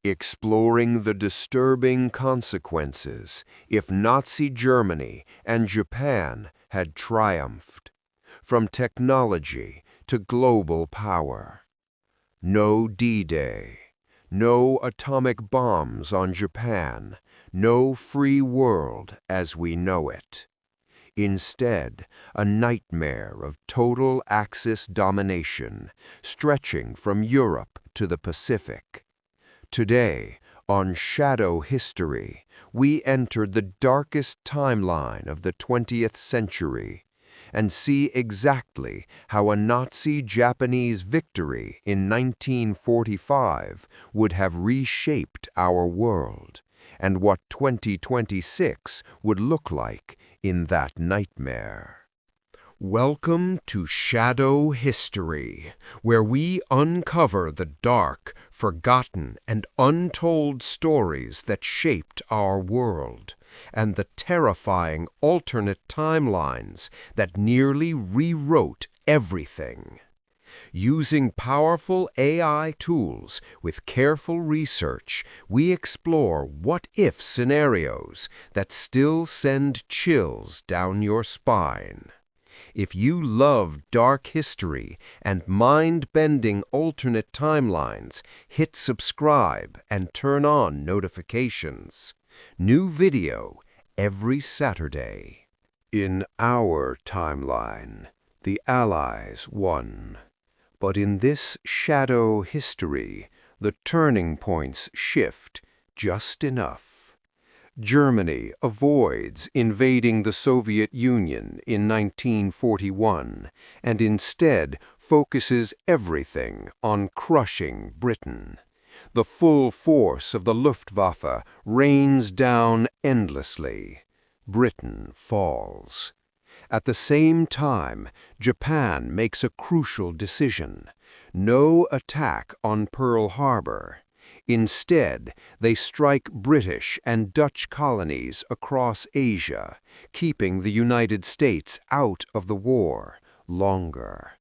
exploring the disturbing consequences if Nazi Germany and Japan had triumphed, from technology to global power. No D-Day, no atomic bombs on Japan, no free world as we know it. Instead, a nightmare of total Axis domination, stretching from Europe to the Pacific. Today, on Shadow History, we entered the darkest timeline of the 20th century and see exactly how a Nazi-Japanese victory in 1945 would have reshaped our world, and what 2026 would look like in that nightmare. Welcome to Shadow History, where we uncover the dark, forgotten, and untold stories that shaped our world, and the terrifying alternate timelines that nearly rewrote everything. Using powerful AI tools with careful research, we explore what-if scenarios that still send chills down your spine. If you love dark history and mind-bending alternate timelines, hit subscribe and turn on notifications. New video every Saturday. In our timeline, the Allies won. But in this shadow history, the turning points shift just enough. Germany avoids invading the Soviet Union in 1941 and instead focuses everything on crushing Britain. The full force of the Luftwaffe rains down endlessly. Britain falls. At the same time, Japan makes a crucial decision: no attack on Pearl Harbor. Instead, they strike British and Dutch colonies across Asia, keeping the United States out of the war longer.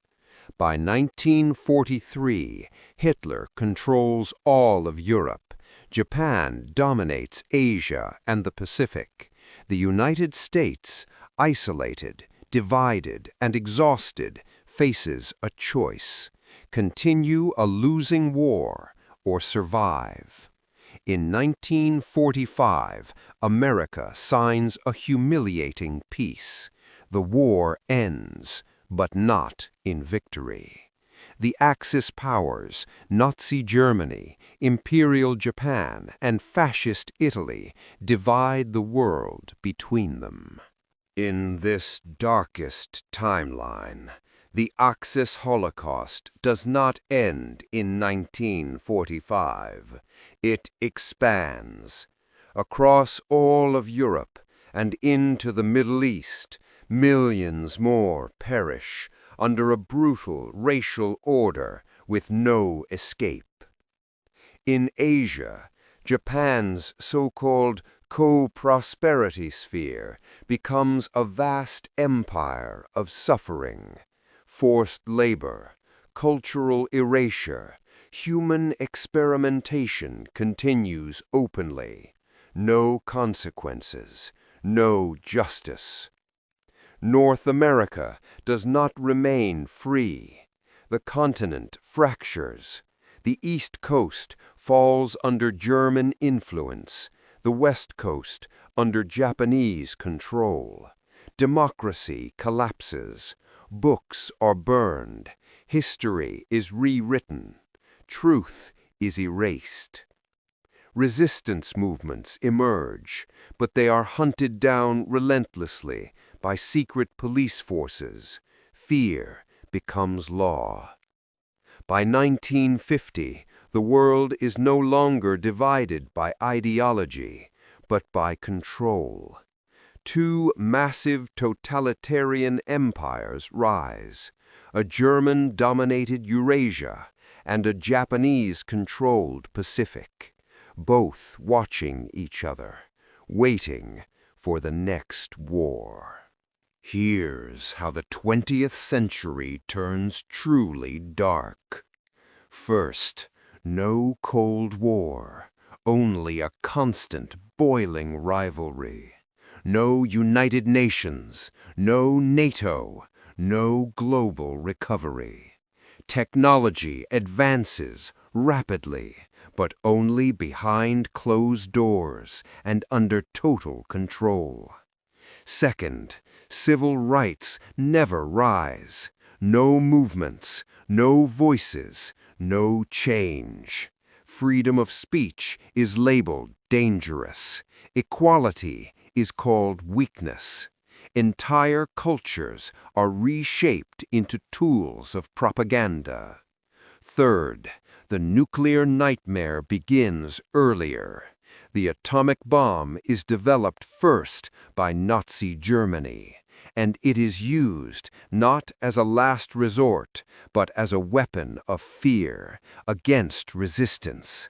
By 1943, Hitler controls all of Europe. Japan dominates Asia and the Pacific. The United States, isolated, divided, and exhausted, faces a choice: continue a losing war or survive. In 1945, America signs a humiliating peace. The war ends, but not in victory. The Axis powers, Nazi Germany, Imperial Japan, and Fascist Italy, divide the world between them. In this darkest timeline, the Axis Holocaust does not end in 1945. It expands. Across all of Europe and into the Middle East, millions more perish under a brutal racial order with no escape. In Asia, Japan's so-called co-prosperity sphere becomes a vast empire of suffering. Forced labor, cultural erasure, human experimentation continues openly. No consequences, no justice. North America does not remain free. The continent fractures. The East Coast falls under German influence, the West Coast under Japanese control. Democracy collapses. Books are burned. History is rewritten. Truth is erased. Resistance movements emerge, but they are hunted down relentlessly by secret police forces. Fear becomes law. By 1950, the world is no longer divided by ideology, but by control. Two massive totalitarian empires rise: a German-dominated Eurasia and a Japanese-controlled Pacific, both watching each other, waiting for the next war. Here's how the 20th century turns truly dark. First, no Cold War. only a constant, boiling rivalry. No United Nations, no NATO, no global recovery. Technology advances rapidly, but only behind closed doors and under total control. Second, civil rights never rise. No movements, no voices, no change. Freedom of speech is labeled dangerous. Equality is called weakness. Entire cultures are reshaped into tools of propaganda. Third, the nuclear nightmare begins earlier. The atomic bomb is developed first by Nazi Germany, and it is used not as a last resort, but as a weapon of fear against resistance.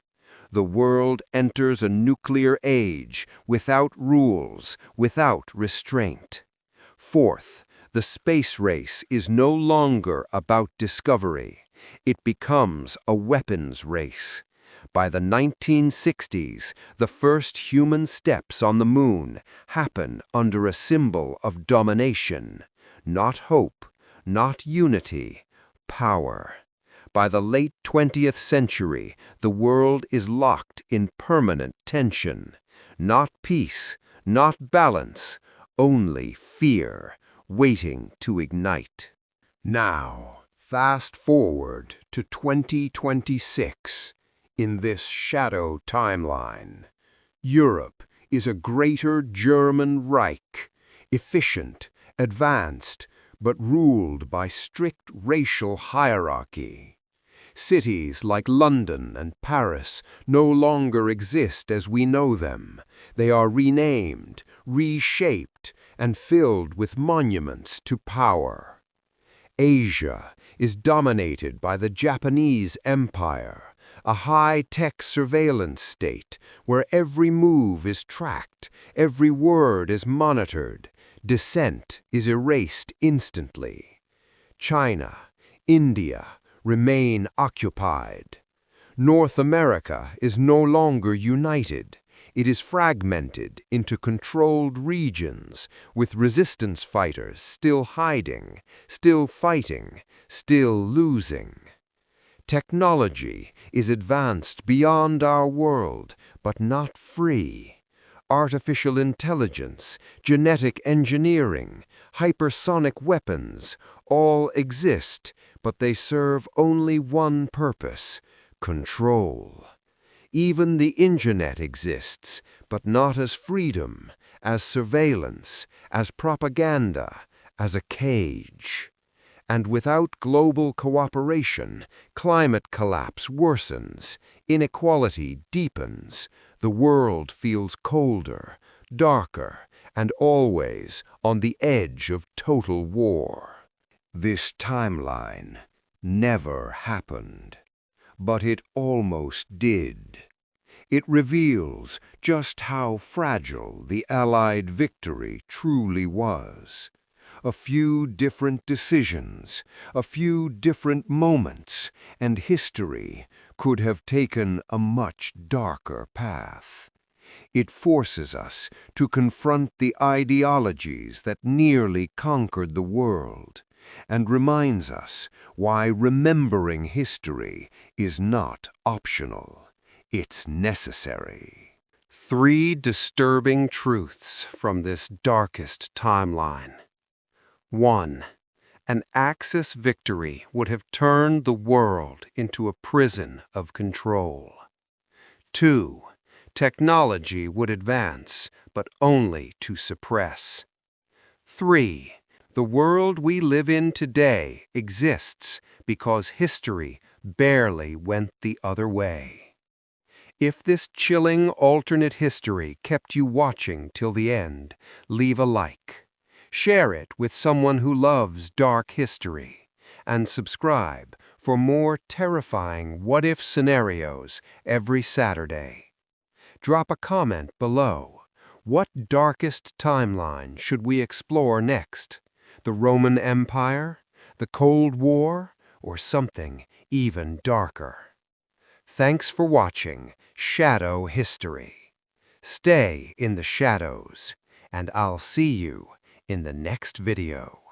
The world enters a nuclear age without rules, without restraint. Fourth, the space race is no longer about discovery. It becomes a weapons race. By the 1960s, the first human steps on the moon happen under a symbol of domination. Not hope, not unity, power. By the late 20th century, the world is locked in permanent tension. Not peace, not balance, only fear, waiting to ignite. Now, fast forward to 2026. In this shadow timeline, Europe is a greater German Reich, efficient, advanced, but ruled by strict racial hierarchy. Cities like London and Paris no longer exist as we know them. They are renamed, reshaped, and filled with monuments to power. Asia is dominated by the Japanese Empire, a high-tech surveillance state where every move is tracked, every word is monitored, dissent is erased instantly. China, India remain occupied. North America is no longer united. It is fragmented into controlled regions, with resistance fighters still hiding, still fighting, still losing. Technology is advanced beyond our world, but not free. Artificial intelligence, genetic engineering, hypersonic weapons all exist, but they serve only one purpose: control. Even the internet exists, but not as freedom, as surveillance, as propaganda, as a cage. And without global cooperation, climate collapse worsens, inequality deepens, the world feels colder, darker, and always on the edge of total war. This timeline never happened, but it almost did. It reveals just how fragile the Allied victory truly was. A few different decisions, a few different moments, and history could have taken a much darker path. It forces us to confront the ideologies that nearly conquered the world, and reminds us why remembering history is not optional. It's necessary. 3 disturbing truths from this darkest timeline. 1. An Axis victory would have turned the world into a prison of control. 2. Technology would advance, but only to suppress. 3. The world we live in today exists because history barely went the other way. If this chilling alternate history kept you watching till the end, leave a like. Share it with someone who loves dark history, and subscribe for more terrifying what-if scenarios every Saturday. Drop a comment below. What darkest timeline should we explore next? The Roman Empire, the Cold War, or something even darker? Thanks for watching. Shadow history. Stay in the shadows, and I'll see you in the next video.